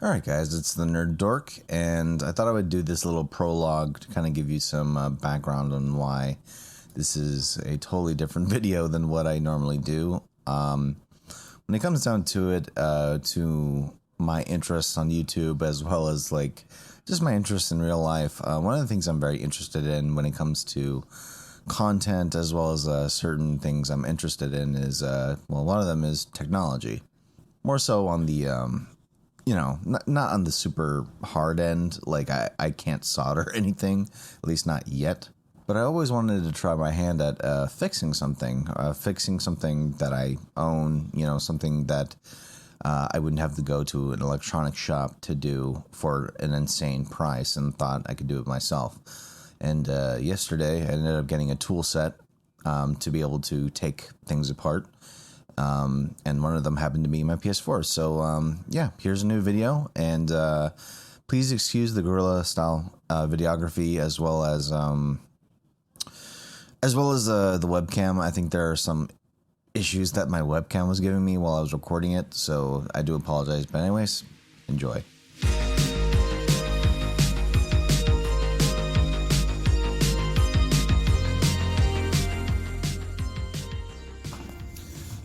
Alright guys, it's the Nerd Dork, and I thought I would do this little prologue to kind of give you some background on why this is a totally different video than what I normally do. When it comes down to it, to my interests on YouTube, as well as like just my interests in real life, one of the things I'm very interested in when it comes to content, as well as certain things I'm interested in is, one of them is technology. More so on the, not on the super hard end, like I can't solder anything, at least not yet. But I always wanted to try my hand at fixing something that I own, something that I wouldn't have to go to an electronics shop to do for an insane price, and thought I could do it myself. And yesterday I ended up getting a tool set to be able to take things apart. And one of them happened to be my PS4. So, here's a new video, and please excuse the guerrilla style videography, as well as the webcam. I think there are some issues that my webcam was giving me while I was recording it, so I do apologize. But anyways, enjoy.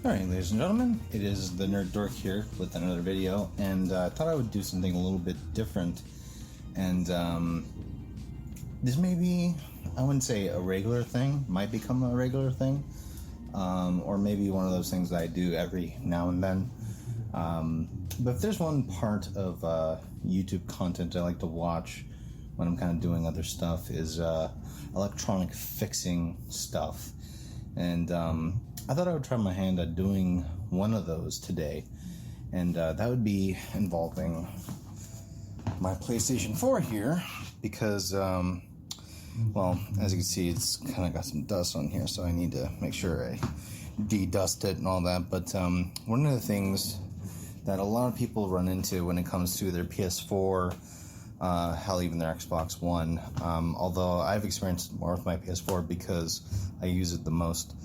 Alright, ladies and gentlemen, it is the Nerd Dork here with another video, and I thought I would do something a little bit different. And this may be, I wouldn't say a regular thing, might become a regular thing, or maybe one of those things that I do every now and then. But if there's one part of YouTube content I like to watch when I'm kind of doing other stuff, is electronic fixing stuff. And I thought I would try my hand at doing one of those today, and that would be involving my PlayStation 4 here, because, as you can see, it's kind of got some dust on here, so I need to make sure I de-dust it and all that. But one of the things that a lot of people run into when it comes to their PS4, hell, even their Xbox One, although I've experienced more with my PS4 because I use it the most,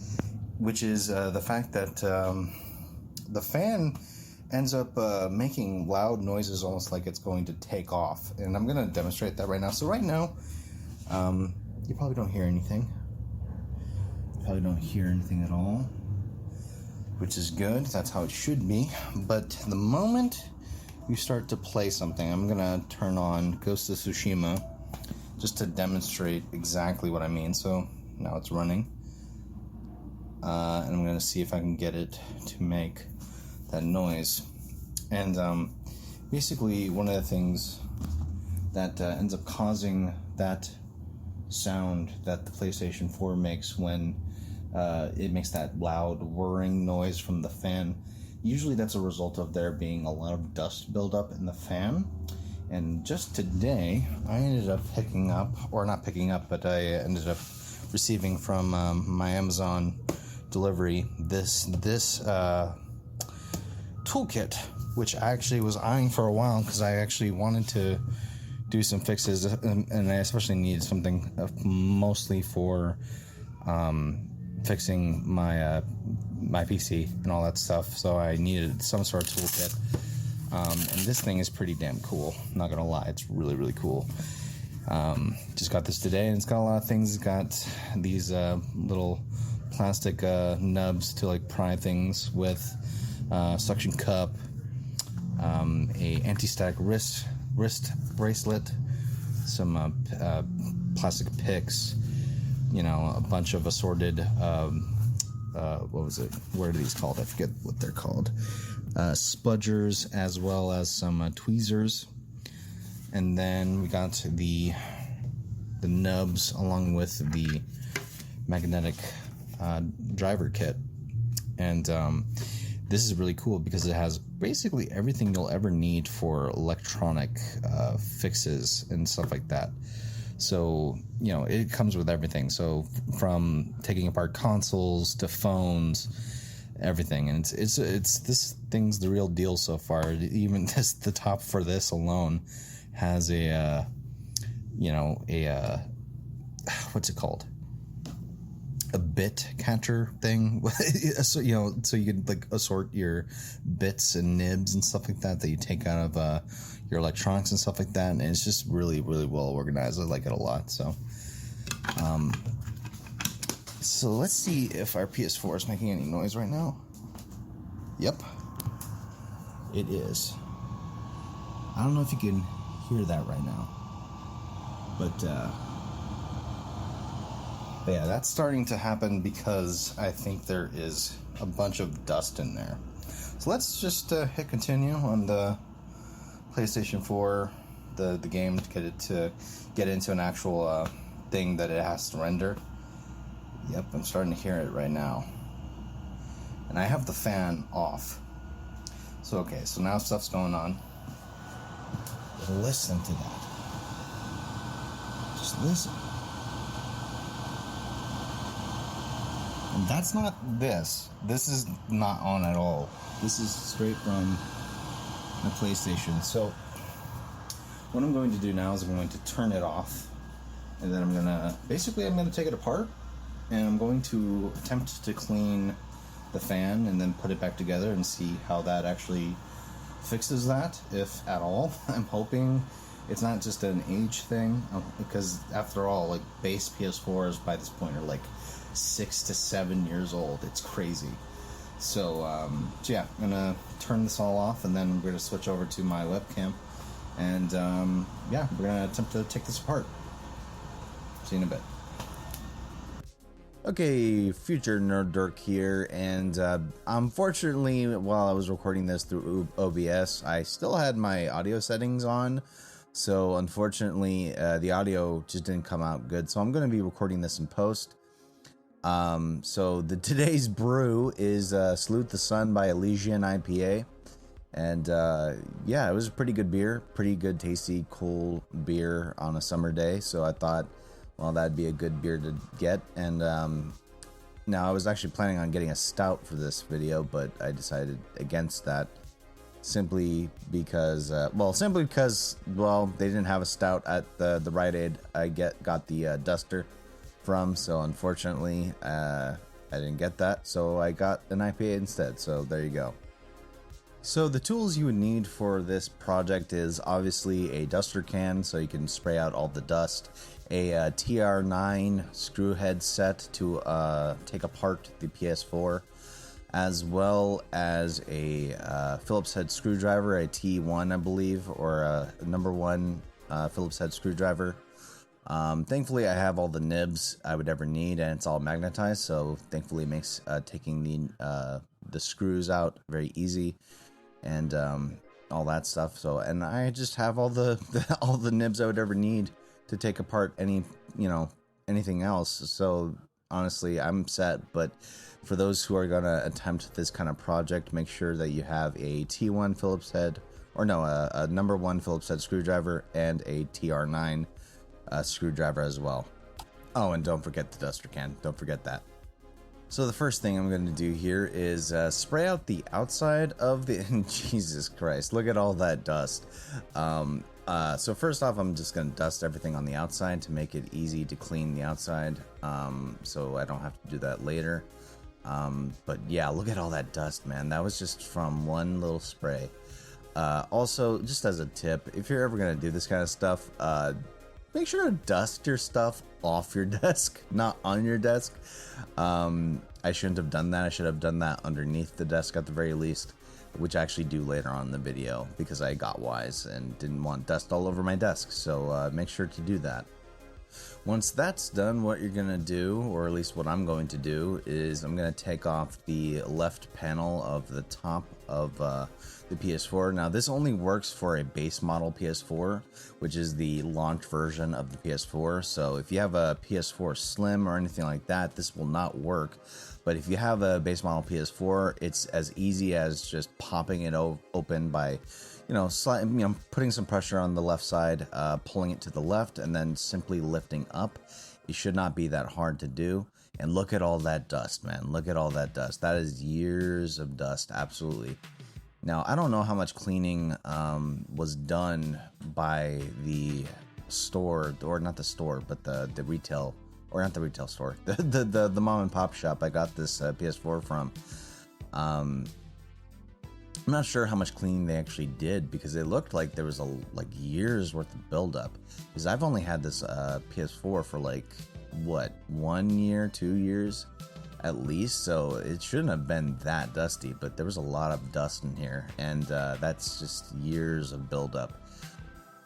which is the fact that the fan ends up making loud noises, almost like it's going to take off. And I'm going to demonstrate that right now. So right now, you probably don't hear anything. You probably don't hear anything at all, which is good. That's how it should be. But the moment you start to play something, I'm going to turn on Ghost of Tsushima just to demonstrate exactly what I mean. So now it's running. And I'm going to see if I can get it to make that noise. And basically, one of the things that ends up causing that sound that the PlayStation 4 makes when it makes that loud whirring noise from the fan, usually that's a result of there being a lot of dust buildup in the fan. And just today, I ended up I ended up receiving from my Amazon delivery this toolkit, which I actually was eyeing for a while, because I actually wanted to do some fixes, and I especially needed something mostly for fixing my PC and all that stuff. So I needed some sort of toolkit, and this thing is pretty damn cool, not gonna lie. It's really, really cool. Just got this today, and it's got a lot of things. It's got these little plastic nubs to like pry things with, suction cup, a anti-static wrist bracelet, some plastic picks, a bunch of assorted what are these called? I forget what they're called. Spudgers, as well as some tweezers. And then we got the nubs along with the magnetic driver kit. And this is really cool because it has basically everything you'll ever need for electronic fixes and stuff like that. So, it comes with everything. So from taking apart consoles to phones, everything. And it's this thing's the real deal so far. Even the top for this alone has what's it called? a bit catcher thing. So, you know, so you could like assort your bits and nibs and stuff like that you take out of your electronics and stuff like that, and it's just really, really well organized. I like it a lot. So so let's see if our PS4 is making any noise right now. Yep, it is. I don't know if you can hear that right now, but yeah, that's starting to happen because I think there is a bunch of dust in there. So let's just hit continue on the PlayStation 4, the game, to get into an actual thing that it has to render. Yep, I'm starting to hear it right now. And I have the fan off. So okay, so now stuff's going on. Listen to that. Just listen. And that's not this. This is not on at all. This is straight from the PlayStation. So what I'm going to do now is I'm going to turn it off, and then I'm gonna take it apart, and I'm going to attempt to clean the fan and then put it back together and see how that actually fixes that, if at all. I'm hoping it's not just an age thing, because after all, like, base PS4s by this point are like 6 to 7 years old. It's crazy. So yeah, I'm gonna turn this all off, and then we're gonna switch over to my webcam, and yeah, we're gonna attempt to take this apart. See you in a bit. Okay, future Nerd Dork here, and unfortunately, while I was recording this through OBS, I still had my audio settings on, so unfortunately, the audio just didn't come out good, so I'm going to be recording this in post. So today's brew is Salute the Sun by Elysian IPA, and yeah, it was a pretty good beer, pretty good, tasty, cool beer on a summer day, so I thought, well, that'd be a good beer to get. And now I was actually planning on getting a stout for this video, but I decided against that simply because they didn't have a stout at the Rite Aid I got the Duster from, so unfortunately I didn't get that, so I got an IPA instead. So there you go. So the tools you would need for this project is obviously a duster can, so you can spray out all the dust, a TR9 screw head set to take apart the PS4, as well as a Phillips head screwdriver, a T1 I believe, or a number 1 Phillips head screwdriver. Thankfully I have all the nibs I would ever need, and it's all magnetized, so thankfully it makes taking the screws out very easy, and all that stuff. So, and I just have all the all the nibs I would ever need to take apart anything else. So honestly, I'm set. But for those who are gonna attempt this kind of project, make sure that you have a T1 Phillips head, or no, a number 1 Phillips head screwdriver, and a TR9 screwdriver as well. Oh, and don't forget the duster can. Don't forget that. So the first thing I'm going to do here is spray out the outside of the... Jesus Christ, look at all that dust. So first off, I'm just going to dust everything on the outside to make it easy to clean the outside, so I don't have to do that later. But yeah, look at all that dust, man. That was just from one little spray. Also, just as a tip, if you're ever going to do this kind of stuff, make sure to dust your stuff off your desk, not on your desk. I shouldn't have done that. I should have done that underneath the desk at the very least, which I actually do later on in the video because I got wise and didn't want dust all over my desk. So make sure to do that. Once that's done, what you're going to do, or at least what I'm going to do, is I'm going to take off the left panel of the top of the PS4. Now, this only works for a base model PS4, which is the launch version of the PS4. So if you have a PS4 Slim or anything like that, this will not work. But if you have a base model PS4, it's as easy as just popping it open by, putting some pressure on the left side, pulling it to the left, and then simply lifting up. It should not be that hard to do. And look at all that dust, man. Look at all that dust. That is years of dust, absolutely. Now, I don't know how much cleaning was done by the store, or not the store, but the retail or not the retail store, the mom and pop shop I got this PS4 from. I'm not sure how much cleaning they actually did, because it looked like there was like years worth of buildup. Because I've only had this PS4 for like, what, 1 year, 2 years at least, so it shouldn't have been that dusty, but there was a lot of dust in here, and that's just years of buildup.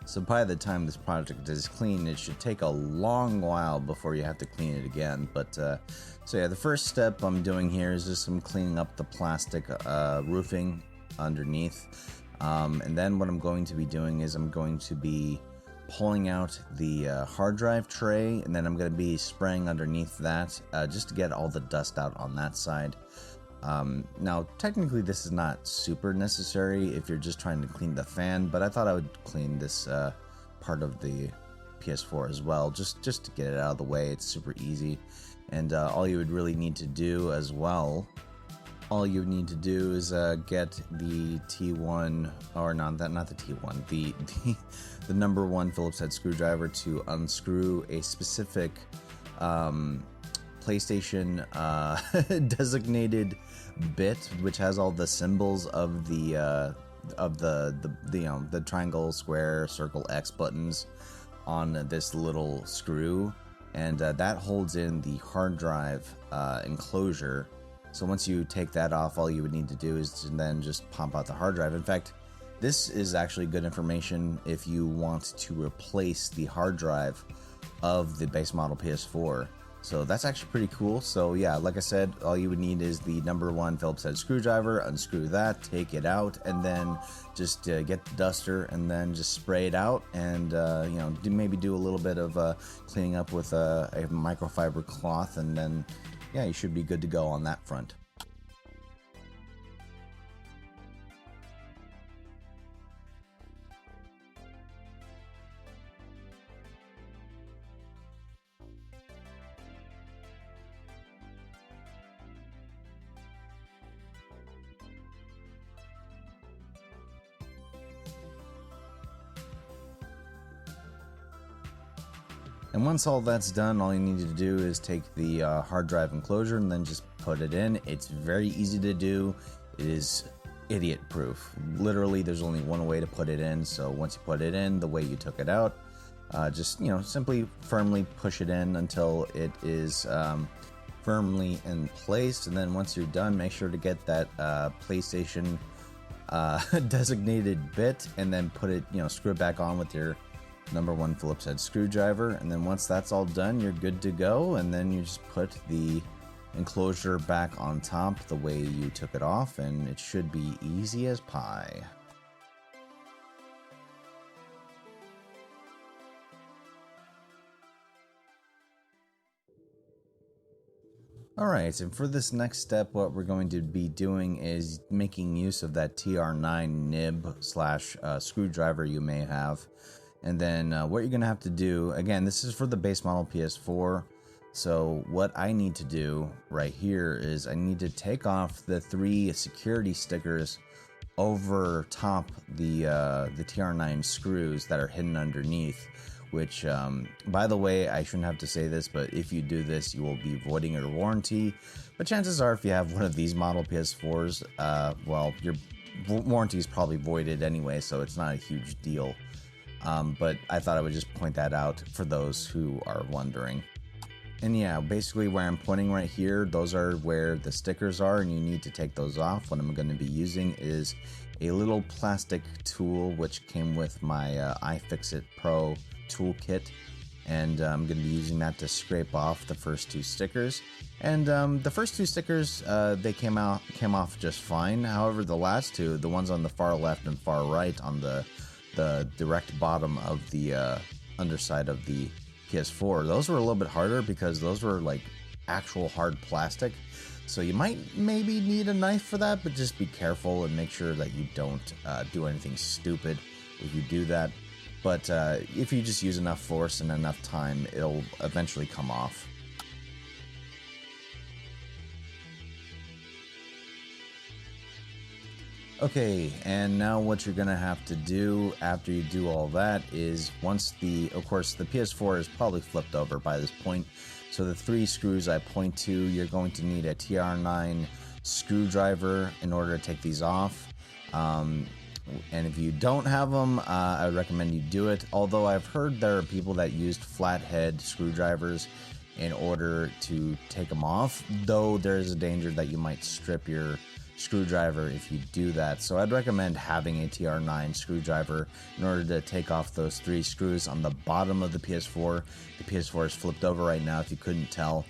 So by the time this project is clean, it should take a long while before you have to clean it again. But so yeah, the first step I'm doing here is just some cleaning up the plastic roofing underneath, and then what I'm going to be doing is I'm going to be pulling out the hard drive tray, and then I'm going to be spraying underneath that just to get all the dust out on that side. Now technically this is not super necessary if you're just trying to clean the fan, but I thought I would clean this part of the PS4 as well, just to get it out of the way. It's super easy, and all you would really need to do as well, all you need to do is get the T1, or not the T1, the number 1 Phillips head screwdriver to unscrew a specific PlayStation designated bit, which has all the symbols of the triangle, square, circle, X buttons on this little screw, and that holds in the hard drive enclosure. So once you take that off, all you would need to do is to then just pop out the hard drive. In fact, this is actually good information if you want to replace the hard drive of the base model PS4. So that's actually pretty cool. So yeah, like I said, all you would need is the number 1 Phillips head screwdriver, unscrew that, take it out, and then just get the duster and then just spray it out, and maybe do a little bit of cleaning up with a microfiber cloth, and then yeah, you should be good to go on that front. And once all that's done, all you need to do is take the hard drive enclosure and then just put it in. It's very easy to do. It is idiot proof. Literally, there's only one way to put it in. So once you put it in the way you took it out, just simply firmly push it in until it is firmly in place. And then once you're done, make sure to get that PlayStation designated bit, and then put it, screw it back on with your number 1 Phillips head screwdriver. And then once that's all done, you're good to go, and then you just put the enclosure back on top the way you took it off, and it should be easy as pie. Alright, and for this next step, what we're going to be doing is making use of that TR9 nib slash screwdriver you may have. And then what you're going to have to do, again, this is for the base model PS4, so what I need to do right here is I need to take off the 3 security stickers over top the TR9 screws that are hidden underneath, which, by the way, I shouldn't have to say this, but if you do this, you will be voiding your warranty. But chances are, if you have one of these model PS4s, well, your warranty is probably voided anyway, so it's not a huge deal. But I thought I would just point that out for those who are wondering. And yeah, basically where I'm pointing right here, those are where the stickers are, and you need to take those off. What I'm going to be using is a little plastic tool which came with my Ifixit Pro toolkit, and I'm going to be using that to scrape off the first 2 stickers. And the first 2 stickers, they came off just fine. However, the last 2, the ones on the far left and far right on the direct bottom of the underside of the PS4, those were a little bit harder because those were like actual hard plastic. So you might maybe need a knife for that, but just be careful and make sure that you don't do anything stupid if you do that. But if you just use enough force and enough time, it'll eventually come off. Okay, and now what you're gonna have to do after you do all that is once of course, the PS4 is probably flipped over by this point, so the 3 screws I point to, you're going to need a TR9 screwdriver in order to take these off. And if you don't have them, I would recommend you do it, although I've heard there are people that used flathead screwdrivers in order to take them off, though there is a danger that you might strip your screwdriver if you do that. So I'd recommend having a TR9 screwdriver in order to take off those 3 screws on the bottom of the PS4. The PS4 is flipped over right now, if you couldn't tell.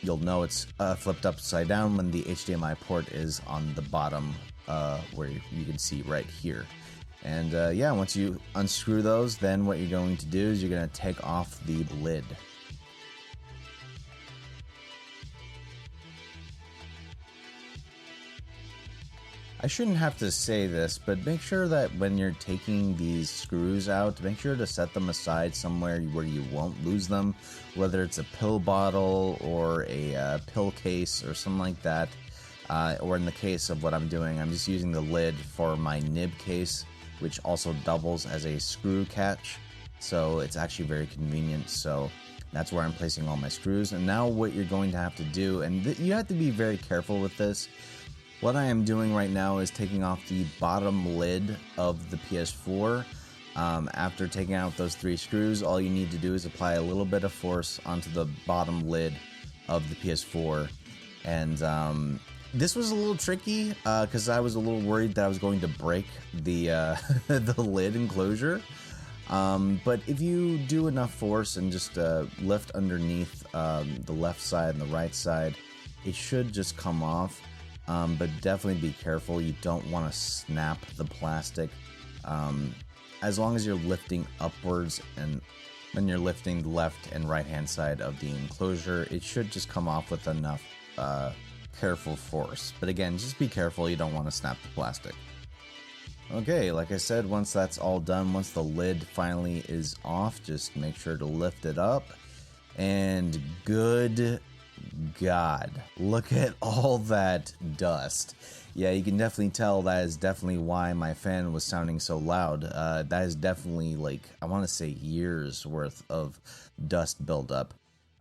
You'll know it's flipped upside down when the HDMI port is on the bottom, where you can see right here. And yeah, once you unscrew those, then what you're going to do is you're going to take off the lid. I shouldn't have to say this, but make sure that when you're taking these screws out, make sure to set them aside somewhere where you won't lose them, whether it's a pill bottle or a pill case or something like that. Or in the case of what I'm doing, I'm just using the lid for my nib case, which also doubles as a screw catch, so it's actually very convenient. So that's where I'm placing all my screws. And now what you're going to have to do, and you have to be very careful with this. What I am doing right now is taking off the bottom lid of the PS4. After taking out those 3 screws, all you need to do is apply a little bit of force onto the bottom lid of the PS4. And this was a little tricky because I was a little worried that I was going to break the the lid enclosure. But if you do enough force and just lift underneath the left side and the right side, it should just come off. But definitely be careful. You don't want to snap the plastic. As long as you're lifting upwards, and when you're lifting the left and right hand side of the enclosure, it should just come off with enough careful force. But again, just be careful. You don't want to snap the plastic. Okay, like I said, once that's all done, once the lid finally is off, just make sure to lift it up. And good God, look at all that dust. Yeah, you can definitely tell that is definitely why my fan was sounding so loud. That is definitely, like, I want to say years worth of dust buildup.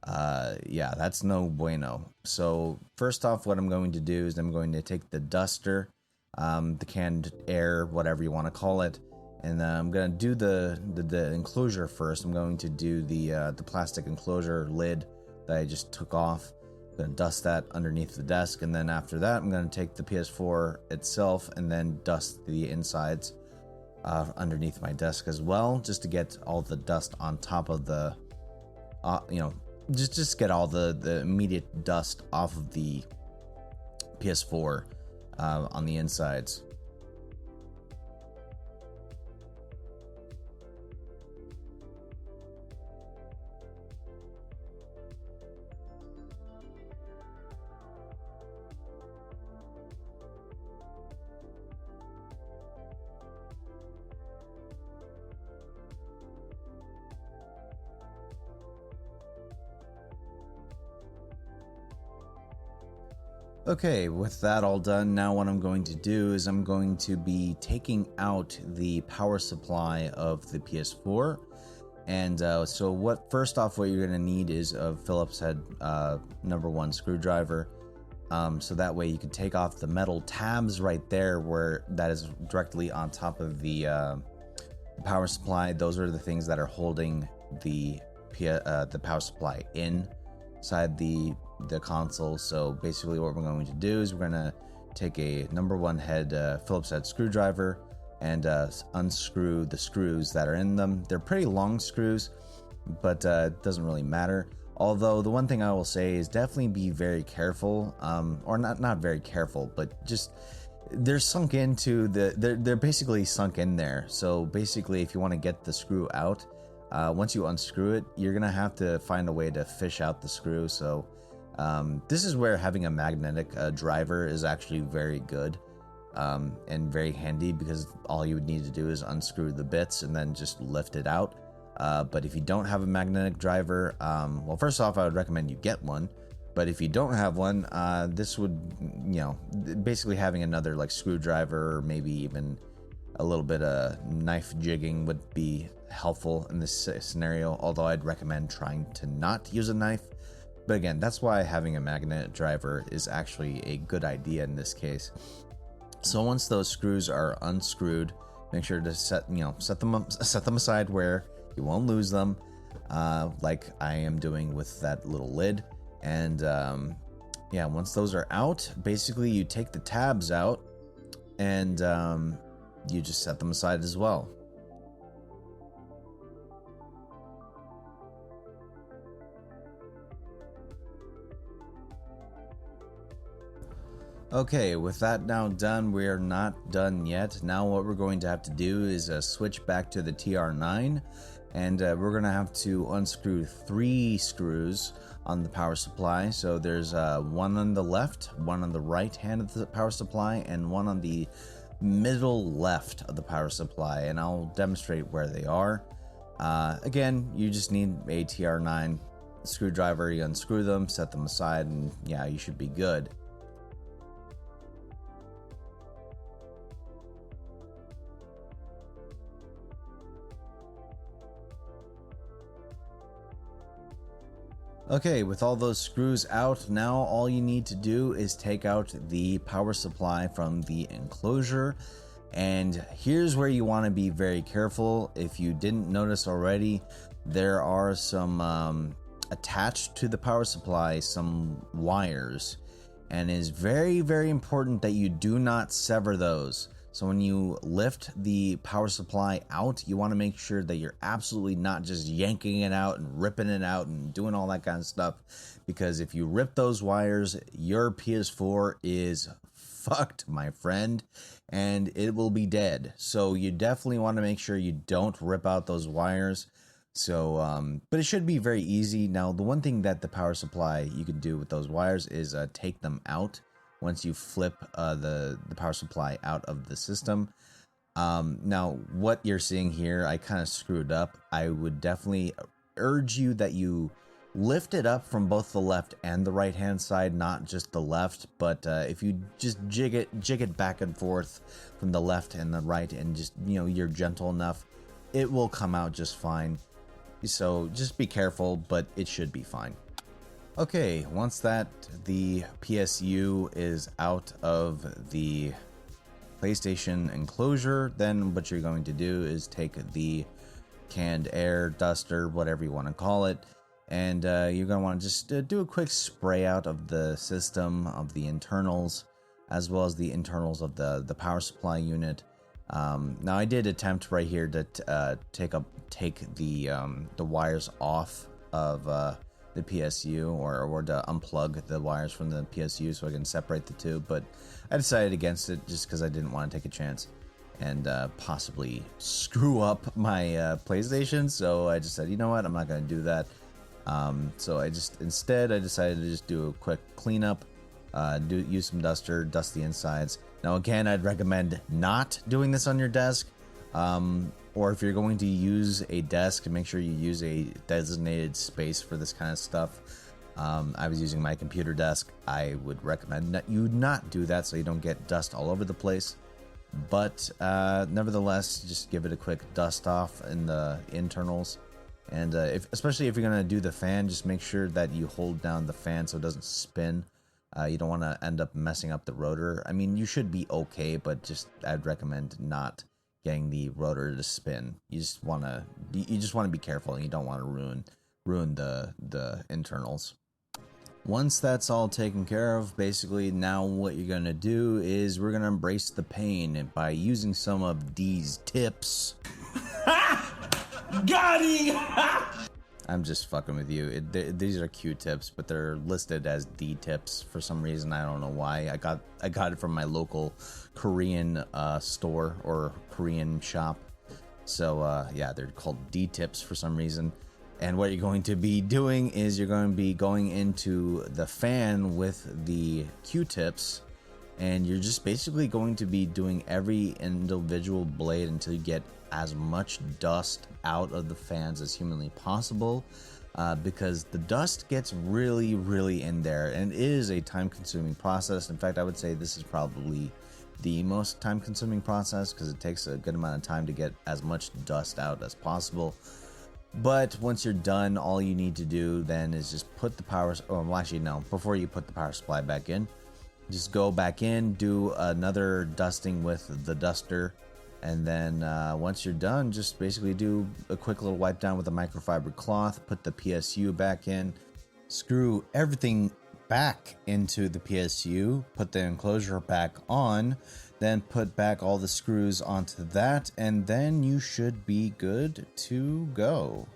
Yeah, that's no bueno. So first off, what I'm going to do is I'm going to take the duster, the canned air, whatever you want to call it, and I'm going to do the enclosure first. I'm going to do the plastic enclosure lid that I just took off. I'm going to dust that underneath the desk, and then after that I'm going to take the PS4 itself and then dust the insides underneath my desk as well, just to get all the dust on top of the just get all the immediate dust off of the PS4 on the insides. Okay, with that all done, now what I'm going to do is I'm going to be taking out the power supply of the PS4. And so first off, what you're going to need is a Phillips head #1 screwdriver. So that way you can take off the metal tabs right there where that is directly on top of the power supply. Those are the things that are holding the power supply inside the console. So basically what we're going to do is we're going to take a #1 head Phillips head screwdriver and unscrew the screws that are in them. They're pretty long screws, but it doesn't really matter. Although the one thing I will say is definitely be very careful, or not very careful, but just they're sunk into they're basically sunk in there. So basically, if you want to get the screw out, once you unscrew it, you're gonna have to find a way to fish out the screw. So this is where having a magnetic driver is actually very good and very handy, because all you would need to do is unscrew the bits and then just lift it out. But if you don't have a magnetic driver, well, first off, I would recommend you get one. But if you don't have one, this would, you know, basically having another like screwdriver or maybe even a little bit of knife jigging would be helpful in this scenario, although I'd recommend trying to not use a knife. But again, that's why having a magnet driver is actually a good idea in this case. So once those screws are unscrewed, make sure to set them aside where you won't lose them, like I am doing with that little lid. And yeah, once those are out, basically you take the tabs out and you just set them aside as well. Okay, with that now done, we are not done yet. Now what we're going to have to do is switch back to the TR9, and we're going to have to unscrew 3 screws on the power supply. So there's one on the left, one on the right hand of the power supply, and one on the middle left of the power supply, and I'll demonstrate where they are. Again, you just need a TR9 screwdriver, you unscrew them, set them aside, and yeah, you should be good. Okay, with all those screws out, now all you need to do is take out the power supply from the enclosure. And here's where you want to be very careful. If you didn't notice already, there are some attached to the power supply, some wires. And it is very, very important that you do not sever those. So when you lift the power supply out, you want to make sure that you're absolutely not just yanking it out and ripping it out and doing all that kind of stuff. Because if you rip those wires, your PS4 is fucked, my friend, and it will be dead. So you definitely want to make sure you don't rip out those wires. So, but it should be very easy. Now, the one thing that the power supply you can do with those wires is take them out. Once you flip the power supply out of the system. Now, what you're seeing here, I kind of screwed up. I would definitely urge you that you lift it up from both the left and the right hand side, not just the left. But if you just jig it back and forth from the left and the right, and just, you know, you're gentle enough, it will come out just fine. So just be careful, but it should be fine. Okay, once that the PSU is out of the PlayStation enclosure, then what you're going to do is take the canned air duster, whatever you want to call it, and you're going to want to just do a quick spray out of the system, of the internals, as well as the internals of the power supply unit. Now I did attempt right here to take the wires off of the PSU, or to unplug the wires from the PSU so I can separate the two, but I decided against it just because I didn't want to take a chance and possibly screw up my PlayStation. So I just said, you know what, I'm not going to do that. So instead I decided to just do a quick cleanup, use some duster, dust the insides. Now again, I'd recommend not doing this on your desk. Or if you're going to use a desk, make sure you use a designated space for this kind of stuff. I was using my computer desk. I would recommend that you not do that so you don't get dust all over the place. But nevertheless, just give it a quick dust off in the internals. And especially if you're going to do the fan, just make sure that you hold down the fan so it doesn't spin. You don't want to end up messing up the rotor. I mean, you should be okay, but I'd recommend not getting the rotor to spin. You just want to be careful, and you don't want to ruin the internals. Once that's all taken care of, basically now what you're gonna do is we're gonna embrace the pain by using some of these tips. Got him! I'm just fucking with you. These are Q-tips, but they're listed as D-tips for some reason. I don't know why. I got it from my local Korean store or Korean shop. So yeah, they're called D-tips for some reason. And what you're going to be doing is you're going to be going into the fan with the Q-tips, and you're just basically going to be doing every individual blade until you get as much dust out of the fans as humanly possible. because the dust gets really, really in there, and it is a time-consuming process. In fact, I would say this is probably the most time-consuming process because it takes a good amount of time to get as much dust out as possible. But once you're done, all you need to do then is just put the power... Oh, well, actually, no. Before you put the power supply back in, just go back in, do another dusting with the duster, and then once you're done, just basically do a quick little wipe down with a microfiber cloth, put the PSU back in, screw everything back into the PSU, put the enclosure back on, then put back all the screws onto that, and then you should be good to go.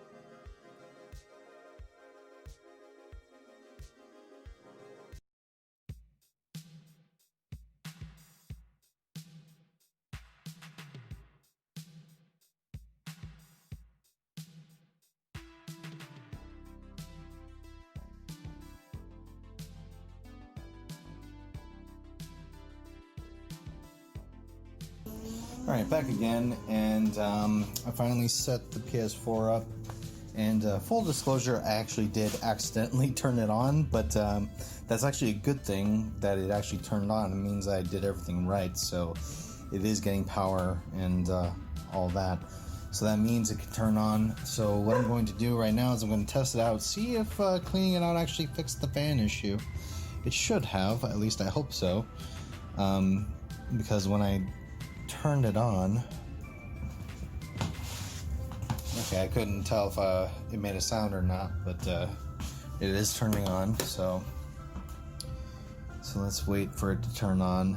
Alright, back again, and I finally set the PS4 up, and full disclosure, I actually did accidentally turn it on, but that's actually a good thing that it actually turned on. It means I did everything right, so it is getting power and all that. So that means it can turn on. So what I'm going to do right now is I'm going to test it out, see if cleaning it out actually fixed the fan issue. It should have, at least I hope so, because when I turned it on, okay, I couldn't tell if it made a sound or not, but it is turning on, so let's wait for it to turn on.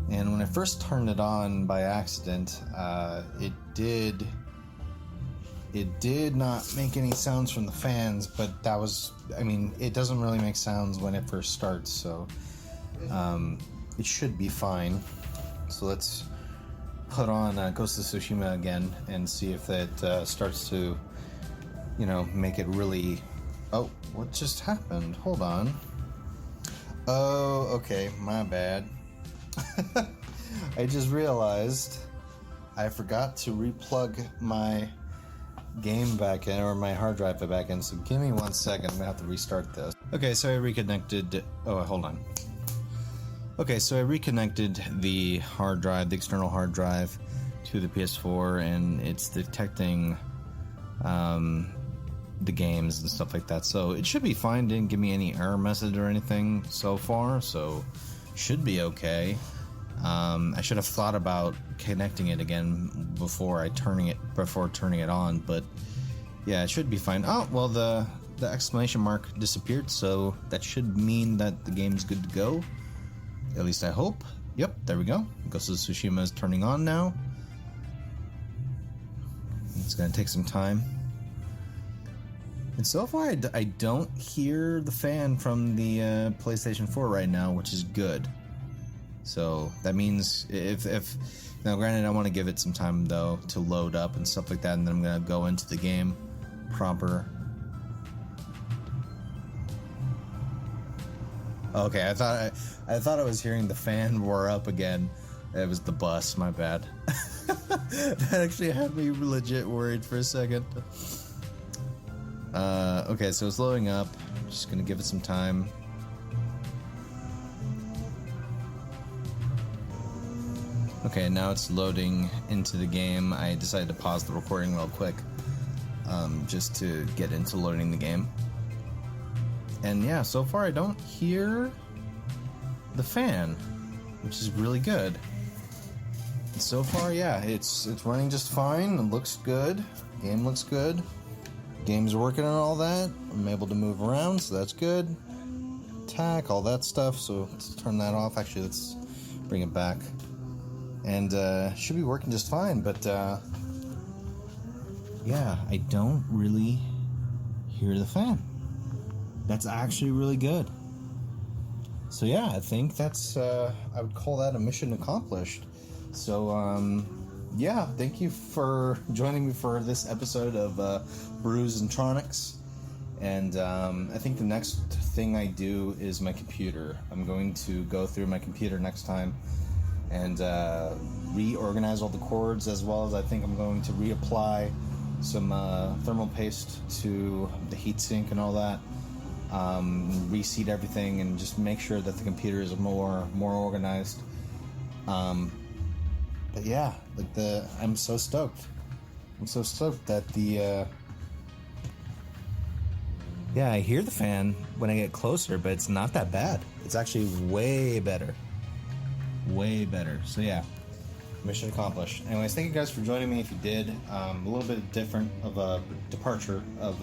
And when I first turned it on by accident, it did not make any sounds from the fans, but that was, I mean, it doesn't really make sounds when it first starts, so it should be fine. So let's put on Ghost of Tsushima again and see if that starts to, you know, make it really... Oh, what just happened? Hold on. Oh, okay, my bad. I just realized I forgot to replug my game back in, or my hard drive back in, so give me 1 second, I'm gonna have to restart this. Okay, so I reconnected... Oh, hold on. Okay, so I reconnected the hard drive, the external hard drive, to the PS4, and it's detecting the games and stuff like that. So it should be fine. Didn't give me any error message or anything so far, so should be okay. I should have thought about connecting it again before turning it on, but yeah, it should be fine. Oh, well, the exclamation mark disappeared, so that should mean that the game's good to go. At least I hope. Yep, there we go. Ghost of Tsushima is turning on now. It's gonna take some time. And so far, I don't hear the fan from the PlayStation 4 right now, which is good. So that means if now, granted, I want to give it some time though to load up and stuff like that, and then I'm gonna go into the game proper. Okay, I thought I was hearing the fan roar up again. It was the bus, my bad. That actually had me legit worried for a second. Okay, so it's loading up. Just gonna give it some time. Okay, now it's loading into the game. I decided to pause the recording real quick, just to get into loading the game. And yeah, so far I don't hear the fan, which is really good. So far, yeah, it's running just fine. It looks good. Game looks good. Game's working and all that. I'm able to move around, so that's good. Attack, all that stuff. So let's turn that off. Actually, let's bring it back. And should be working just fine. But yeah, I don't really hear the fan. That's actually really good. So yeah, I think that's, I would call that a mission accomplished. So, yeah, thank you for joining me for this episode of Brews and Tronics. And I think the next thing I do is my computer. I'm going to go through my computer next time and reorganize all the cords, as well as I think I'm going to reapply some thermal paste to the heatsink and all that. Reseat everything and just make sure that the computer is more organized. But yeah, like I'm so stoked. I'm so stoked that yeah, I hear the fan when I get closer, but it's not that bad. It's actually way better. Way better. So yeah, mission accomplished. Anyways, thank you guys for joining me if you did. A little bit different of a departure of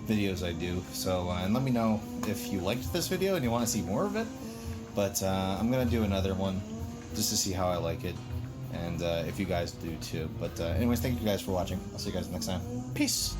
videos I do. So, and let me know if you liked this video and you want to see more of it. But I'm going to do another one just to see how I like it. And if you guys do too. But anyways, thank you guys for watching. I'll see you guys next time. Peace.